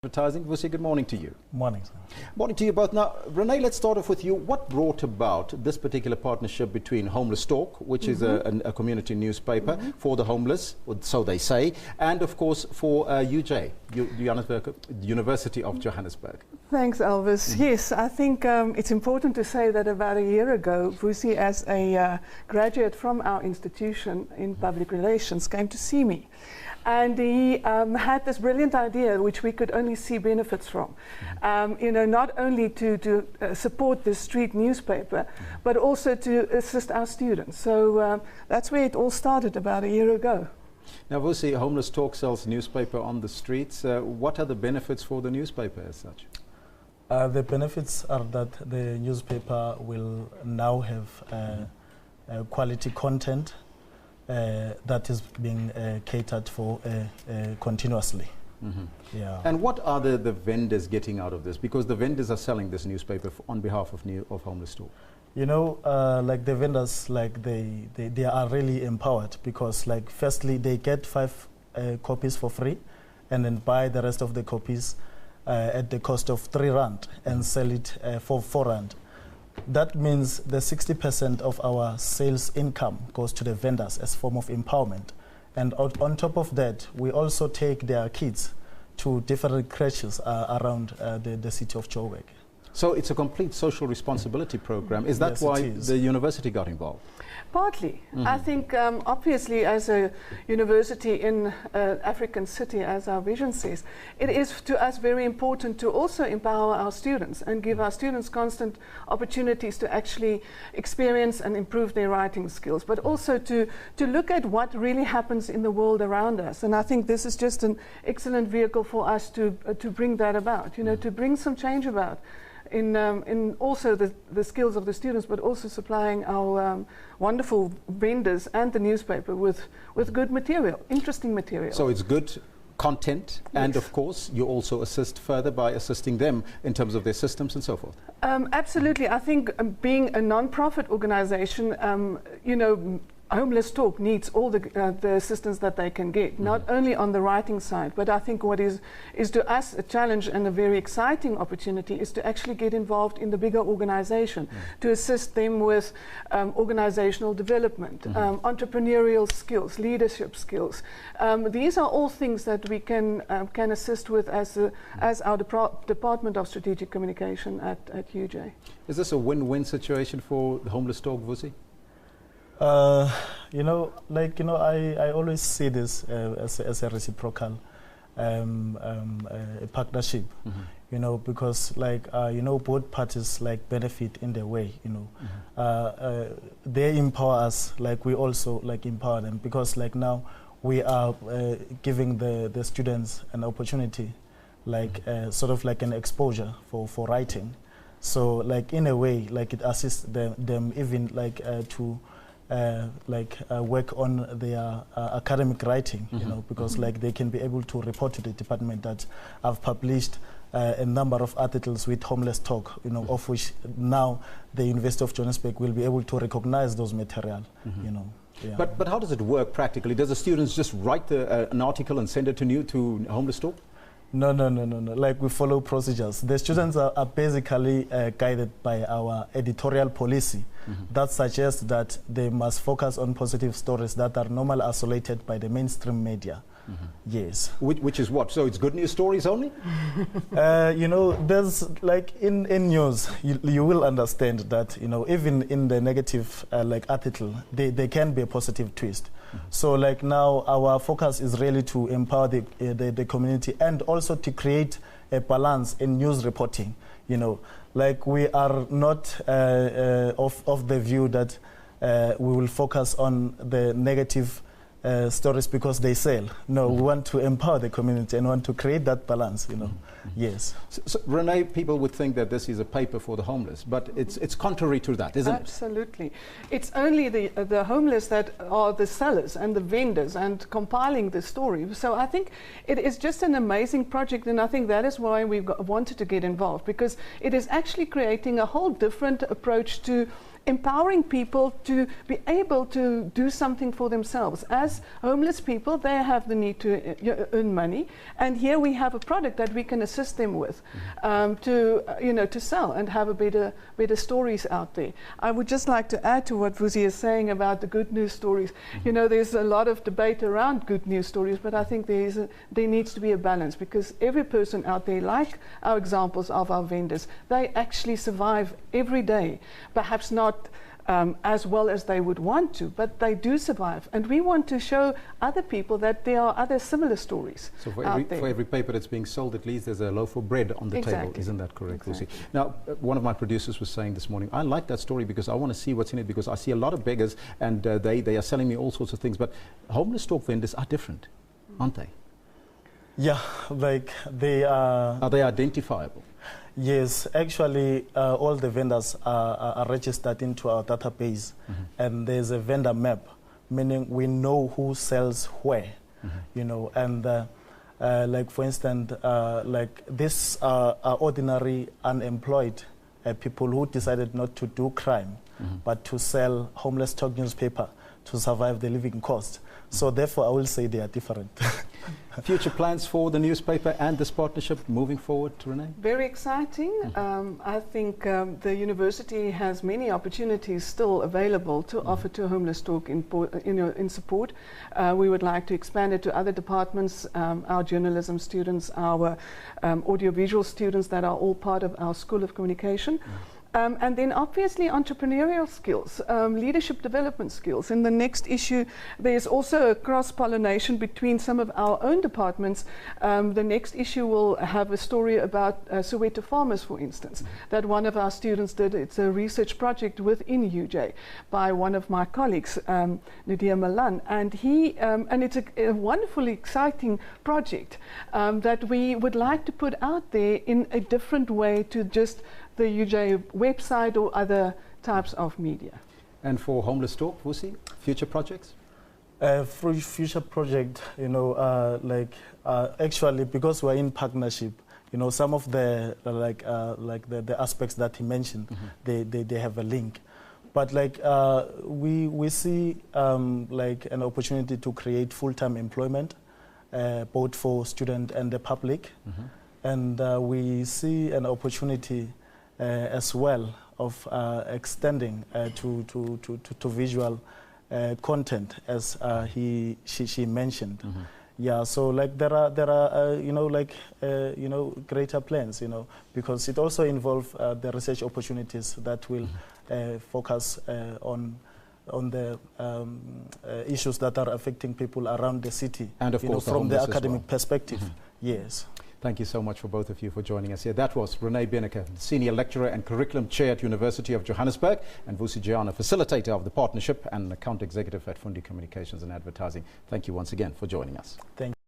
Advertising. Vusi, good morning to you. Morning, sir. Morning to you both. Now, Renee, let's start off with you. What brought about this particular partnership between Homeless Talk, which is a community newspaper for the homeless, or so they say, and of course for UJ, University of Johannesburg? Thanks, Elvis. Yes, I think it's important to say that about a year ago, Vusi, as a graduate from our institution in public relations, came to see me. And he had this brilliant idea, which we could only see benefits from. Not only to support the street newspaper, but also to assist our students. So that's where it all started about a year ago. Now, Vusi, Homeless Talk sells newspaper on the streets. What are the benefits for the newspaper as such? The benefits are that the newspaper will now have quality content that is being catered for continuously. Yeah. And what are the vendors getting out of this? Because the vendors are selling this newspaper on behalf of Homeless Talk. You know, like the vendors, like they are really empowered because, like, firstly, they get 5 copies for free, and then buy the rest of the copies at the cost of R3 and sell it for R4. That means the 60% of our sales income goes to the vendors as a form of empowerment. And on top of that, we also take their kids to different creches around the city of Joburg. So it's a complete social responsibility program. Is that Yes, why it is. the university got involved? Partly. I think, obviously, as a university in an African city, as our vision says, it is to us very important to also empower our students and give our students constant opportunities to actually experience and improve their writing skills, but also to look at what really happens in the world around us. And I think this is just an excellent vehicle for us to bring that about, to bring some change about. In also the skills of the students, but also supplying our wonderful vendors and the newspaper with good material, interesting material. So it's good content, and of course you also assist further by assisting them in terms of their systems and so forth. Absolutely. I think being a non-profit organization, Homeless Talk needs all the assistance that they can get, not only on the writing side, but I think what is to us a challenge and a very exciting opportunity is to actually get involved in the bigger organization, to assist them with organizational development, entrepreneurial skills, leadership skills. These are all things that we can assist with as our Department of Strategic Communication at UJ. Is this a win-win situation for the Homeless Talk, Vusi? I always see this as a reciprocal partnership, because both parties benefit in their way, they empower us, we also empower them, because now we are giving the students an opportunity, sort of an exposure for writing. So in a way, it assists them even to work on their academic writing, because they can be able to report to the department that I've published a number of articles with Homeless Talk, of which now the University of Johannesburg will be able to recognize those material, Yeah. But how does it work practically? Does the students just write an article and send it to Homeless Talk? No. We follow procedures. The students are basically guided by our editorial policy that suggests that they must focus on positive stories that are normally isolated by the mainstream media. Yes. Which is what? So it's good news stories only? There's in news, you will understand that, even in the negative article, there can be a positive twist. So now our focus is really to empower the community and also to create a balance in news reporting. We are not of the view that we will focus on the negative stories because they sell. No, we want to empower the community and want to create that balance, Yes. So, Renee, people would think that this is a paper for the homeless, but it's contrary to that, isn't it? Absolutely. It's only the homeless that are the sellers and the vendors and compiling the story. So I think it is just an amazing project, and I think that is why we wanted to get involved, because it is actually creating a whole different approach to empowering people to be able to do something for themselves. As homeless people, they have the need to earn money, and here we have a product that we can assist them with to sell and have a better stories out there. I would just like to add to what Vusi is saying about the good news stories. You know, there's a lot of debate around good news stories, but I think there needs to be a balance, because every person out there, like our examples of our vendors, they actually survive every day, perhaps not as well as they would want to, but they do survive. And we want to show other people that there are other similar stories. So for every paper that's being sold, at least there's a loaf of bread on the table. Isn't that correct, Vusi? Exactly. Now, one of my producers was saying this morning, I like that story because I want to see what's in it, because I see a lot of beggars and they are selling me all sorts of things. But homeless talk vendors are different, aren't they? Yeah, like they are... Are they identifiable? Yes, actually, all the vendors are registered into our database, and there's a vendor map, meaning we know who sells where, you know, and like for instance, like this are ordinary unemployed people who decided not to do crime, but to sell homeless talk newspaper to survive the living cost. So therefore, I will say they are different. Future plans for the newspaper and this partnership moving forward, Renee? Very exciting. I think the university has many opportunities still available to offer to Homeless Talk in support. We would like to expand it to other departments, our journalism students, our audiovisual students that are all part of our School of Communication. And then obviously entrepreneurial skills, leadership development skills. In the next issue, there's also a cross-pollination between some of our own departments. The next issue will have a story about Soweto farmers, for instance, that one of our students did. It's a research project within UJ by one of my colleagues, Nadia Malan, and it's a wonderfully exciting project that we would like to put out there in a different way to just the UJ website or other types of media. And for Homeless Talk, Vusi, future projects? For future project, you know, actually, because we're in partnership, you know, some of the the aspects that he mentioned, they have a link. But like we see like an opportunity to create full-time employment, both for student and the public, and we see an opportunity as well of extending to visual content, as she mentioned. Yeah, so like there are you know, like you know, greater plans, you know, because it also involves the research opportunities that will focus on the issues that are affecting people around the city, and of course, from the academic perspective. Yes. Thank you so much for both of you for joining us here. That was Renee Binneke, Senior Lecturer and Curriculum Chair at University of Johannesburg, and Vusi Jiyana, Facilitator of the Partnership and Account Executive at Fundi Communications and Advertising. Thank you once again for joining us. Thank you.